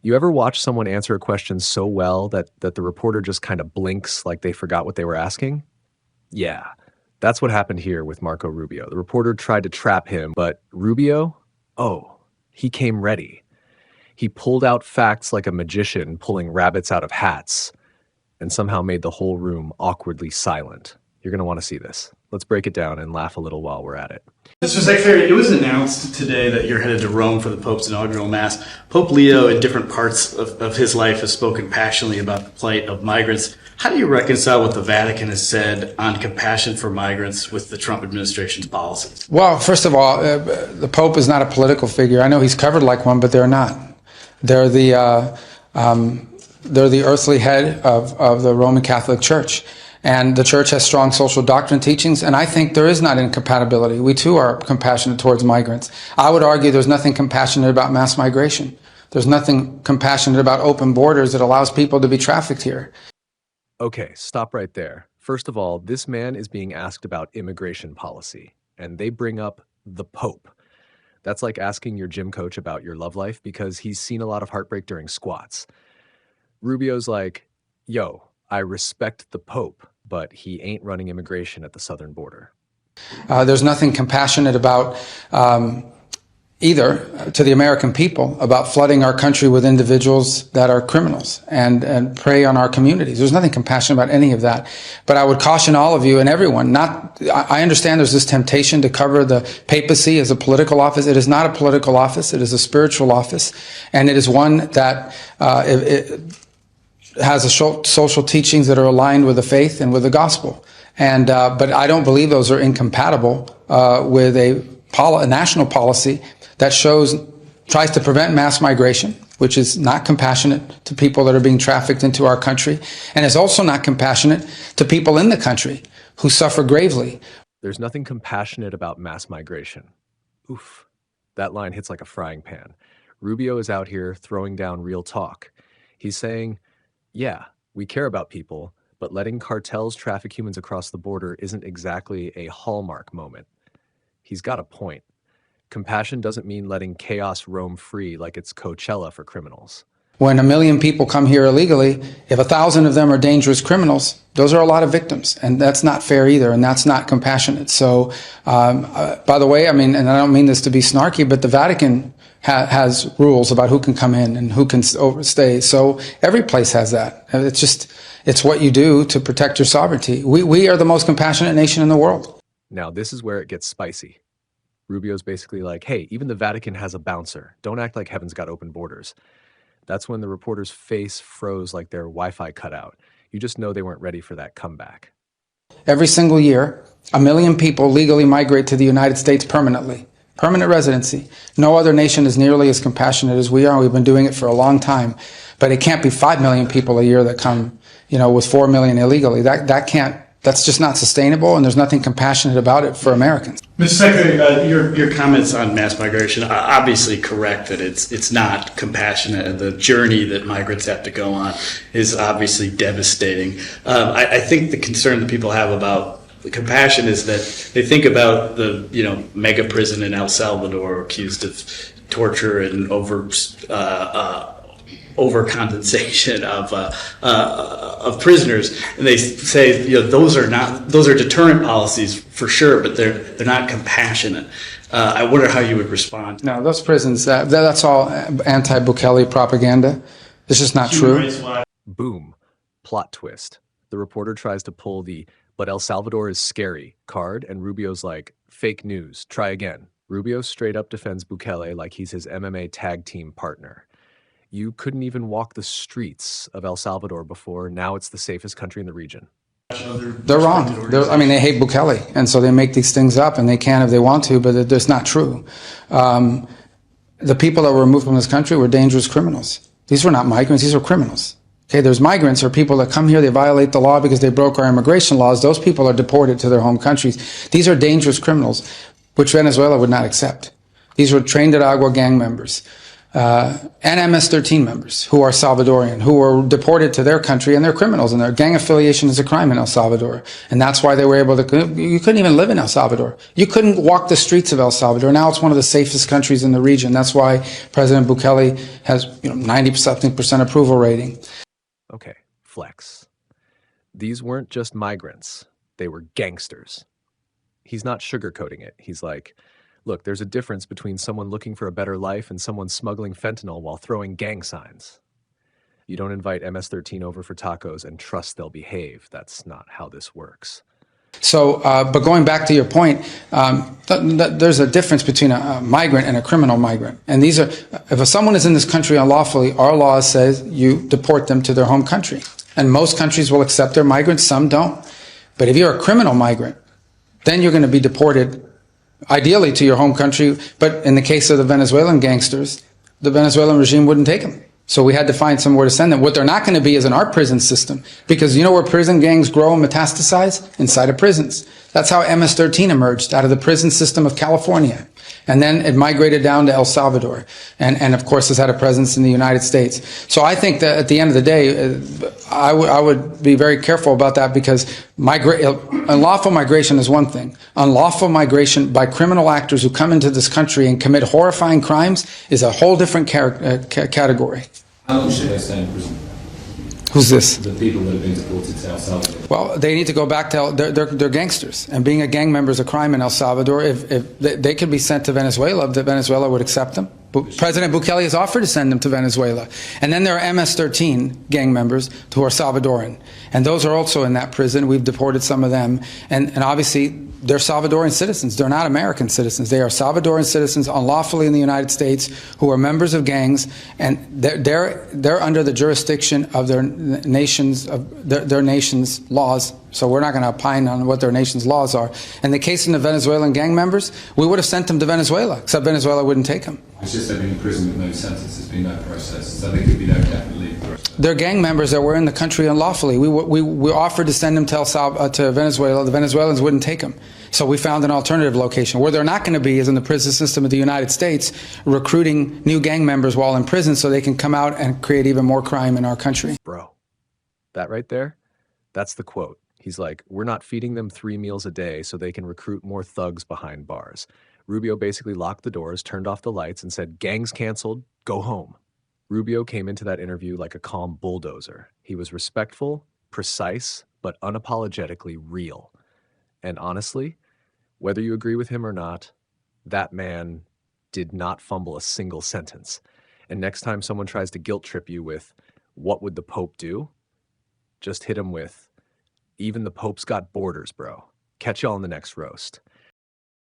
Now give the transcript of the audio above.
You ever watch someone answer a question so well that the reporter just kind of blinks like they forgot what they were asking? Yeah, that's what happened here with Marco Rubio. The reporter tried to trap him, but Rubio, oh, he came ready. He pulled out facts like a magician pulling rabbits out of hats and somehow made the whole room awkwardly silent. You're going to want to see this. Let's break it down and laugh a little while we're at it. Mr. Secretary, it was announced today that you're headed to Rome for the Pope's inaugural Mass. Pope Leo, in different parts of his life, has spoken passionately about the plight of migrants. How do you reconcile what the Vatican has said on compassion for migrants with the Trump administration's policies? Well, first of all, the Pope is not a political figure. I know he's covered like one, but they're not. They're the earthly head of the Roman Catholic Church. And the church has strong social doctrine teachings, and I think there is not incompatibility. We too are compassionate towards migrants. I would argue there's nothing compassionate about mass migration. There's nothing compassionate about open borders that allows people to be trafficked here. Okay, stop right there. First of all, this man is being asked about immigration policy, and they bring up the Pope. That's like asking your gym coach about your love life because he's seen a lot of heartbreak during squats. Rubio's like, yo, I respect the Pope, but he ain't running immigration at the southern border. There's nothing compassionate about either to the American people about flooding our country with individuals that are criminals and prey on our communities. There's nothing compassionate about any of that. But I would caution all of you and everyone, I understand there's this temptation to cover the papacy as a political office. It is not a political office. It is a spiritual office. And it is one that has a social teachings that are aligned with the faith and with the gospel. And but I don't believe those are incompatible with a national policy that tries to prevent mass migration, which is not compassionate to people that are being trafficked into our country, and is also not compassionate to people in the country who suffer gravely. There's nothing compassionate about mass migration. Oof, that line hits like a frying pan. Rubio is out here throwing down real talk. He's saying, yeah, we care about people, but letting cartels traffic humans across the border isn't exactly a hallmark moment. He's got a point. Compassion doesn't mean letting chaos roam free like it's Coachella for criminals. When 1 million people come here illegally, if 1,000 of them are dangerous criminals, those are a lot of victims. And that's not fair either, and that's not compassionate. So, by the way, I mean, and I don't mean this to be snarky, but the Vatican has rules about who can come in and who can overstay. So every place has that. It's what you do to protect your sovereignty. We are the most compassionate nation in the world. Now, this is where it gets spicy. Rubio's basically like, hey, even the Vatican has a bouncer. Don't act like heaven's got open borders. That's when the reporter's face froze like their Wi-Fi cut out. You just know they weren't ready for that comeback. Every single year, 1 million people legally migrate to the United States permanently. Permanent residency. No other nation is nearly as compassionate as we are. We've been doing it for a long time. But it can't be 5 million people a year that come, with 4 million illegally. That's just not sustainable, and there's nothing compassionate about it for Americans. Mr. Secretary, your comments on mass migration are obviously correct that it's not compassionate, and the journey that migrants have to go on is obviously devastating. I think the concern that people have about the compassion is that they think about the mega prison in El Salvador accused of torture and overcompensation of prisoners, and they say those are deterrent policies for sure, but they're not compassionate. I wonder how you would respond. No, those prisons, that's all anti-Bukele propaganda. This is not true. Boom. Plot twist. The reporter tries to pull the "but El Salvador is scary" card, and Rubio's like, fake news, try again. Rubio straight up defends Bukele like he's his MMA tag team partner. You couldn't even walk the streets of El Salvador before. Now it's the safest country in the region. They're wrong. They hate Bukele, and so they make these things up, and they can if they want to, but it's not true. The people that were removed from this country were dangerous criminals. These were not migrants. These were criminals. Okay, there's migrants or people that come here, they violate the law because they broke our immigration laws. Those people are deported to their home countries. These are dangerous criminals, which Venezuela would not accept. These were trained at Agua gang members. and MS-13 members who are Salvadorian, who were deported to their country, and they're criminals, and their gang affiliation is a crime in El Salvador. And that's why they were able to, you couldn't even live in El Salvador. You couldn't walk the streets of El Salvador. Now it's one of the safest countries in the region. That's why President Bukele has 90-something% approval rating. Okay, flex. These weren't just migrants. They were gangsters. He's not sugarcoating it. He's like, look, there's a difference between someone looking for a better life and someone smuggling fentanyl while throwing gang signs. You don't invite MS-13 over for tacos and trust they'll behave. That's not how this works. So, but going back to your point, there's a difference between a migrant and a criminal migrant. And these are, if someone is in this country unlawfully, our law says you deport them to their home country. And most countries will accept their migrants, some don't. But if you're a criminal migrant, then you're going to be deported, ideally to your home country. But in the case of the Venezuelan gangsters, the Venezuelan regime wouldn't take them. So we had to find somewhere to send them. What they're not going to be is in our prison system, because you know where prison gangs grow and metastasize? Inside of prisons. That's how MS-13 emerged, out of the prison system of California. And then it migrated down to El Salvador, and of course has had a presence in the United States. So I think that at the end of the day, I would be very careful about that, because unlawful migration is one thing. Unlawful migration by criminal actors who come into this country and commit horrifying crimes is a whole different category. How long should they stay in prison? Who's this? The people that have been deported to El Salvador. Well, they need to go back to, they're gangsters. And being a gang member is a crime in El Salvador. If they could be sent to Venezuela, if Venezuela would accept them. President Bukele has offered to send them to Venezuela. And then there are MS-13 gang members who are Salvadoran. And those are also in that prison. We've deported some of them. And obviously, they're Salvadoran citizens. They're not American citizens. They are Salvadoran citizens unlawfully in the United States who are members of gangs, and they're under the jurisdiction of their nation's laws. So we're not going to opine on what their nation's laws are. In the case of the Venezuelan gang members, we would have sent them to Venezuela, except Venezuela wouldn't take them. It's just they've been in prison with no sentence. There's been no process. So they could be no definite leave process. They're gang members that were in the country unlawfully. We offered to send them to Venezuela. The Venezuelans wouldn't take them. So we found an alternative location. Where they're not going to be is in the prison system of the United States, recruiting new gang members while in prison so they can come out and create even more crime in our country. Bro, that right there, that's the quote. He's like, we're not feeding them 3 meals a day so they can recruit more thugs behind bars. Rubio basically locked the doors, turned off the lights, and said, gangs canceled, go home. Rubio came into that interview like a calm bulldozer. He was respectful, precise, but unapologetically real. And honestly, whether you agree with him or not, that man did not fumble a single sentence. And next time someone tries to guilt trip you with, what would the Pope do? Just hit him with, even the Pope's got borders, bro. Catch y'all in the next roast.